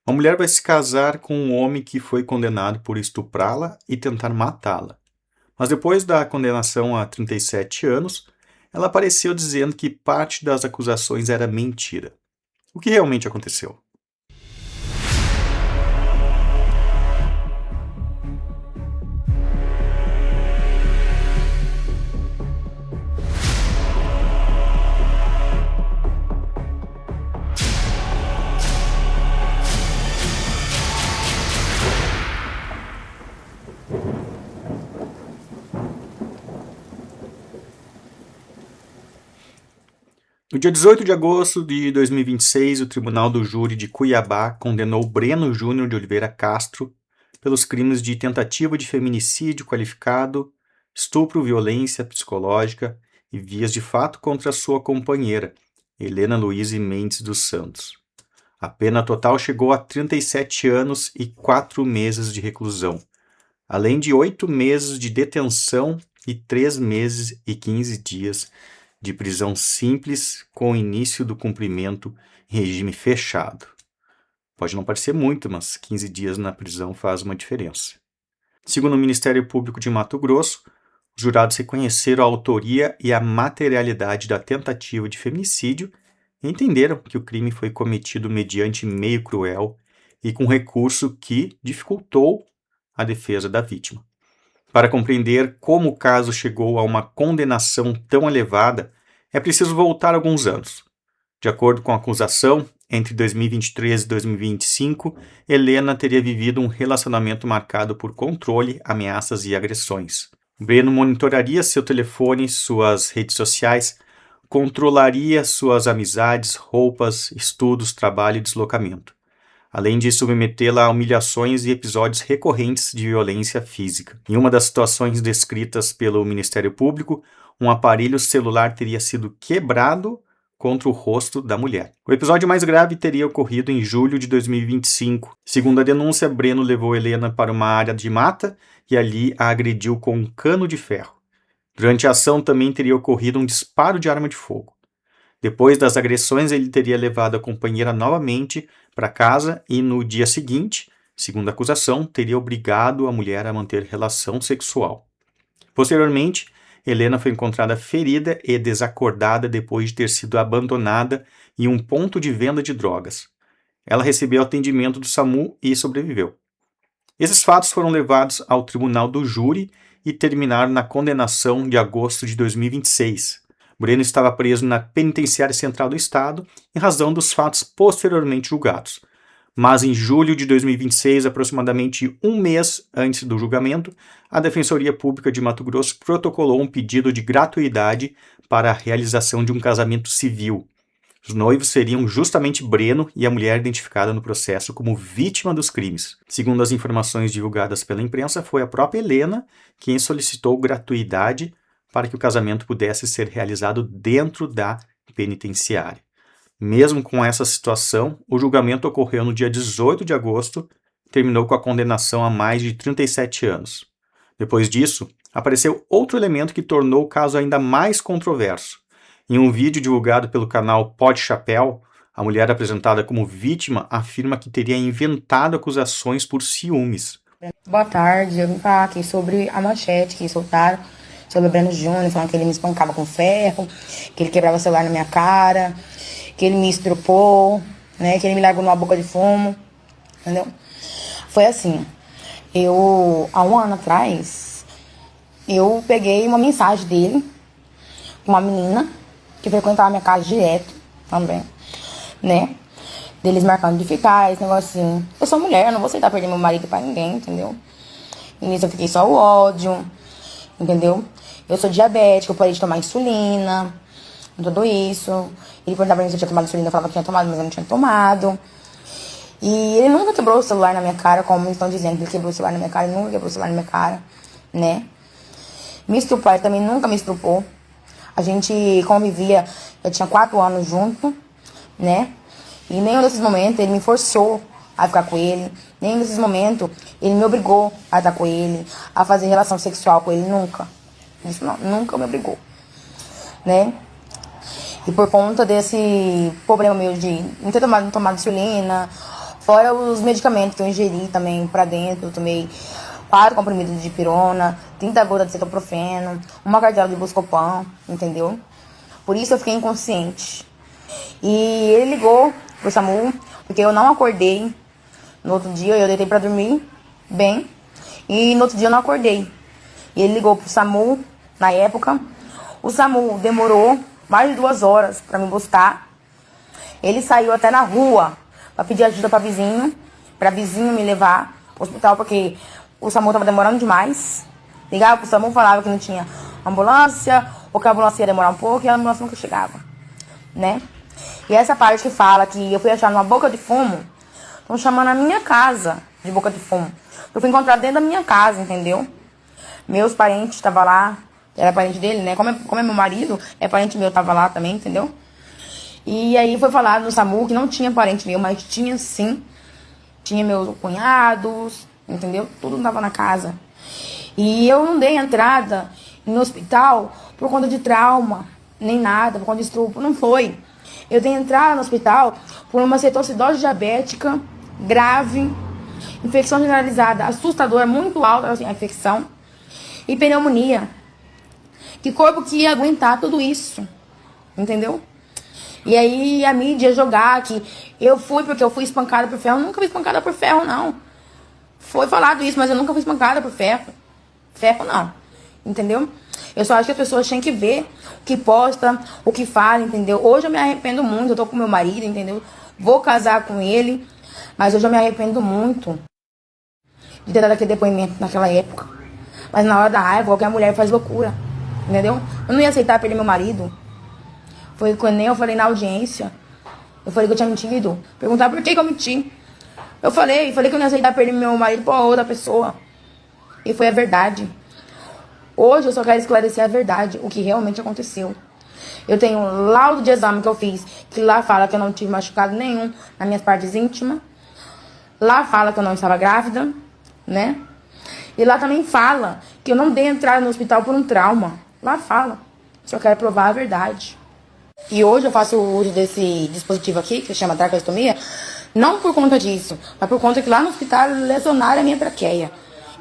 Uma mulher vai se casar com um homem que foi condenado por estuprá-la e tentar matá-la. Mas depois da condenação a 37 anos, ela apareceu dizendo que parte das acusações era mentira. O que realmente aconteceu? No dia 18 de agosto de 2026, o Tribunal do Júri de Cuiabá condenou Breno Júnior de Oliveira Castro pelos crimes de tentativa de feminicídio qualificado, estupro, violência psicológica e vias de fato contra sua companheira, Helena Luíse Mendes dos Santos. A pena total chegou a 37 anos e 4 meses de reclusão, além de 8 meses de detenção e 3 meses e 15 dias de prisão simples com o início do cumprimento em regime fechado. Pode não parecer muito, mas 15 dias na prisão faz uma diferença. Segundo o Ministério Público de Mato Grosso, os jurados reconheceram a autoria e a materialidade da tentativa de feminicídio e entenderam que o crime foi cometido mediante meio cruel e com recurso que dificultou a defesa da vítima. Para compreender como o caso chegou a uma condenação tão elevada, é preciso voltar alguns anos. De acordo com a acusação, entre 2023 e 2025, Helena teria vivido um relacionamento marcado por controle, ameaças e agressões. Breno monitoraria seu telefone, suas redes sociais, controlaria suas amizades, roupas, estudos, trabalho e deslocamento, além de submetê-la a humilhações e episódios recorrentes de violência física. Em uma das situações descritas pelo Ministério Público, um aparelho celular teria sido quebrado contra o rosto da mulher. O episódio mais grave teria ocorrido em julho de 2025. Segundo a denúncia, Breno levou Helena para uma área de mata e ali a agrediu com um cano de ferro. Durante a ação também teria ocorrido um disparo de arma de fogo. Depois das agressões, ele teria levado a companheira novamente para casa e no dia seguinte, segundo a acusação, teria obrigado a mulher a manter relação sexual. Posteriormente, Helena foi encontrada ferida e desacordada depois de ter sido abandonada em um ponto de venda de drogas. Ela recebeu atendimento do SAMU e sobreviveu. Esses fatos foram levados ao Tribunal do Júri e terminaram na condenação de agosto de 2026. Breno estava preso na Penitenciária Central do Estado em razão dos fatos posteriormente julgados. Mas em julho de 2026, aproximadamente um mês antes do julgamento, a Defensoria Pública de Mato Grosso protocolou um pedido de gratuidade para a realização de um casamento civil. Os noivos seriam justamente Breno e a mulher identificada no processo como vítima dos crimes. Segundo as informações divulgadas pela imprensa, foi a própria Helena quem solicitou gratuidade para que o casamento pudesse ser realizado dentro da penitenciária. Mesmo com essa situação, o julgamento ocorreu no dia 18 de agosto e terminou com a condenação a mais de 37 anos. Depois disso, apareceu outro elemento que tornou o caso ainda mais controverso. Em um vídeo divulgado pelo canal Pod Chapéu, a mulher apresentada como vítima afirma que teria inventado acusações por ciúmes. Boa tarde, eu vim falar aqui sobre a manchete que soltaram sobre o Breno Júnior, falando que ele me espancava com ferro, que ele quebrava o celular na minha cara, que ele me estrupou, né, que ele me largou numa boca de fumo, entendeu? Foi assim, há um ano atrás, eu peguei uma mensagem dele, uma menina, que frequentava a minha casa direto, também, né, deles marcando de ficar, esse negocinho. Eu sou mulher, eu não vou aceitar perder meu marido pra ninguém, entendeu? E nisso eu fiquei só o ódio, entendeu? Eu sou diabética, eu parei de tomar insulina, tudo isso. Ele perguntava pra mim se eu tinha tomado insulina, eu falava que tinha tomado, mas eu não tinha tomado. E ele nunca quebrou o celular na minha cara, como estão dizendo que ele quebrou o celular na minha cara, ele nunca quebrou o celular na minha cara, né? Me estrupar, ele também nunca me estrupou. A gente convivia, eu tinha 4 anos junto, né? E em nenhum desses momentos ele me forçou a ficar com ele. Nenhum desses momentos ele me obrigou a estar com ele, a fazer relação sexual com ele, nunca. Isso não, nunca me obrigou, né? E por conta desse problema meu de não ter tomado insulina, Fora os medicamentos que eu ingeri também pra dentro, eu tomei 4 comprimidos de dipirona, 30 gotas de cetoprofeno, uma cartela de Buscopan, entendeu? Por isso eu fiquei inconsciente. E ele ligou pro SAMU, porque eu não acordei. No outro dia eu deitei pra dormir bem, e no outro dia eu não acordei. E ele ligou pro SAMU, na época. O SAMU demorou mais de 2 horas pra me buscar. Ele saiu até na rua pra pedir ajuda pra vizinho me levar pro hospital, porque o SAMU tava demorando demais. Ligava pro SAMU, falava que não tinha ambulância, ou que a ambulância ia demorar um pouco, e a ambulância nunca chegava, né? E essa parte que fala que eu fui achar numa boca de fumo, estão chamando a minha casa de boca de fumo. Eu fui encontrar dentro da minha casa, entendeu? Meus parentes estavam lá, era parente dele, né? Como é meu marido, é parente meu, tava lá também, entendeu? E aí foi falado no SAMU que não tinha parente meu, mas tinha sim. Tinha meus cunhados, entendeu? Tudo tava na casa. E eu não dei entrada no hospital por conta de trauma, nem nada, por conta de estupro, não foi. Eu dei entrada no hospital por uma cetoacidose diabética grave, infecção generalizada assustadora, muito alta assim, a infecção, e pneumonia. Que corpo que ia aguentar tudo isso, entendeu? E aí a mídia jogar que eu fui porque eu fui espancada por ferro. Eu nunca fui espancada por ferro, não. Foi falado isso, mas eu nunca fui espancada por ferro. Ferro não, entendeu? Eu só acho que as pessoas têm que ver o que posta, o que fala, entendeu? Hoje eu me arrependo muito, eu tô com meu marido, entendeu? Vou casar com ele, mas hoje eu me arrependo muito de ter dado aquele depoimento naquela época. Mas na hora da raiva, qualquer mulher faz loucura, entendeu? Eu não ia aceitar perder meu marido. Foi quando eu falei na audiência. Eu falei que eu tinha mentido. Perguntar por que eu menti. Eu falei que eu não ia aceitar perder meu marido pra outra pessoa. E foi a verdade. Hoje eu só quero esclarecer a verdade, o que realmente aconteceu. Eu tenho um laudo de exame que eu fiz, que lá fala que eu não tive machucado nenhum nas minhas partes íntimas. Lá fala que eu não estava grávida, né? E lá também fala que eu não dei entrada no hospital por um trauma. Lá fala. Só quero provar a verdade. E hoje eu faço uso desse dispositivo aqui, que se chama traqueostomia, não por conta disso, mas por conta que lá no hospital lesionaram a minha traqueia.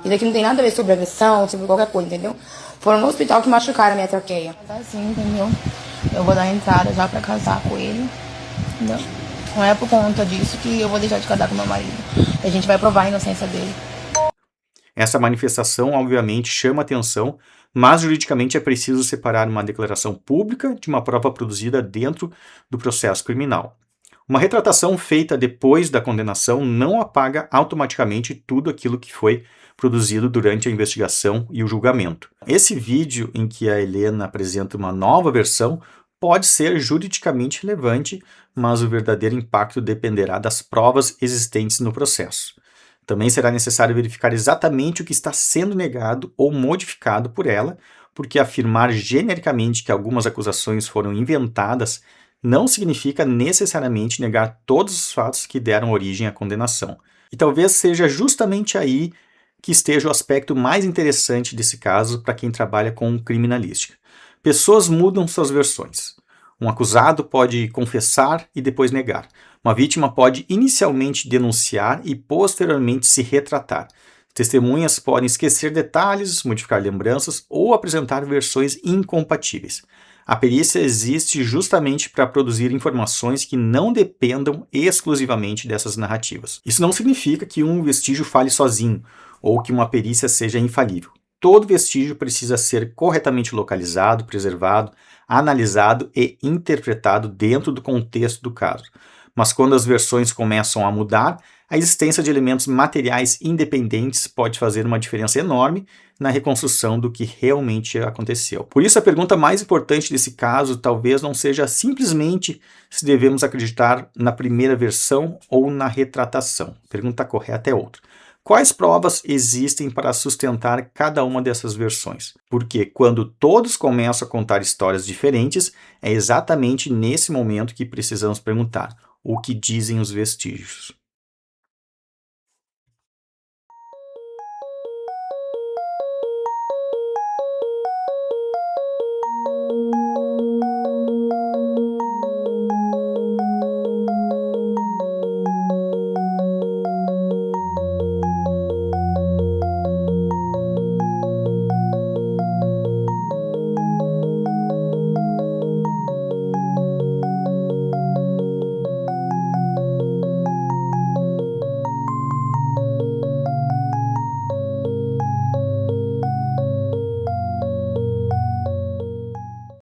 Isso aqui não tem nada a ver sobre agressão, sobre qualquer coisa, entendeu? Foram no hospital que machucaram a minha traqueia. Assim, entendeu? Eu vou dar entrada já pra casar com ele, entendeu? Não é por conta disso que eu vou deixar de casar com meu marido. A gente vai provar a inocência dele. Essa manifestação, obviamente, chama atenção, mas juridicamente é preciso separar uma declaração pública de uma prova produzida dentro do processo criminal. Uma retratação feita depois da condenação não apaga automaticamente tudo aquilo que foi produzido durante a investigação e o julgamento. Esse vídeo em que a Helena apresenta uma nova versão pode ser juridicamente relevante, mas o verdadeiro impacto dependerá das provas existentes no processo. Também será necessário verificar exatamente o que está sendo negado ou modificado por ela, porque afirmar genericamente que algumas acusações foram inventadas não significa necessariamente negar todos os fatos que deram origem à condenação. E talvez seja justamente aí que esteja o aspecto mais interessante desse caso para quem trabalha com criminalística. Pessoas mudam suas versões. Um acusado pode confessar e depois negar. Uma vítima pode inicialmente denunciar e posteriormente se retratar. Testemunhas podem esquecer detalhes, modificar lembranças ou apresentar versões incompatíveis. A perícia existe justamente para produzir informações que não dependam exclusivamente dessas narrativas. Isso não significa que um vestígio fale sozinho ou que uma perícia seja infalível. Todo vestígio precisa ser corretamente localizado, preservado, analisado e interpretado dentro do contexto do caso. Mas quando as versões começam a mudar, a existência de elementos materiais independentes pode fazer uma diferença enorme na reconstrução do que realmente aconteceu. Por isso, a pergunta mais importante desse caso talvez não seja simplesmente se devemos acreditar na primeira versão ou na retratação. A pergunta correta é outra. Quais provas existem para sustentar cada uma dessas versões? Porque quando todos começam a contar histórias diferentes, é exatamente nesse momento que precisamos perguntar: o que dizem os vestígios?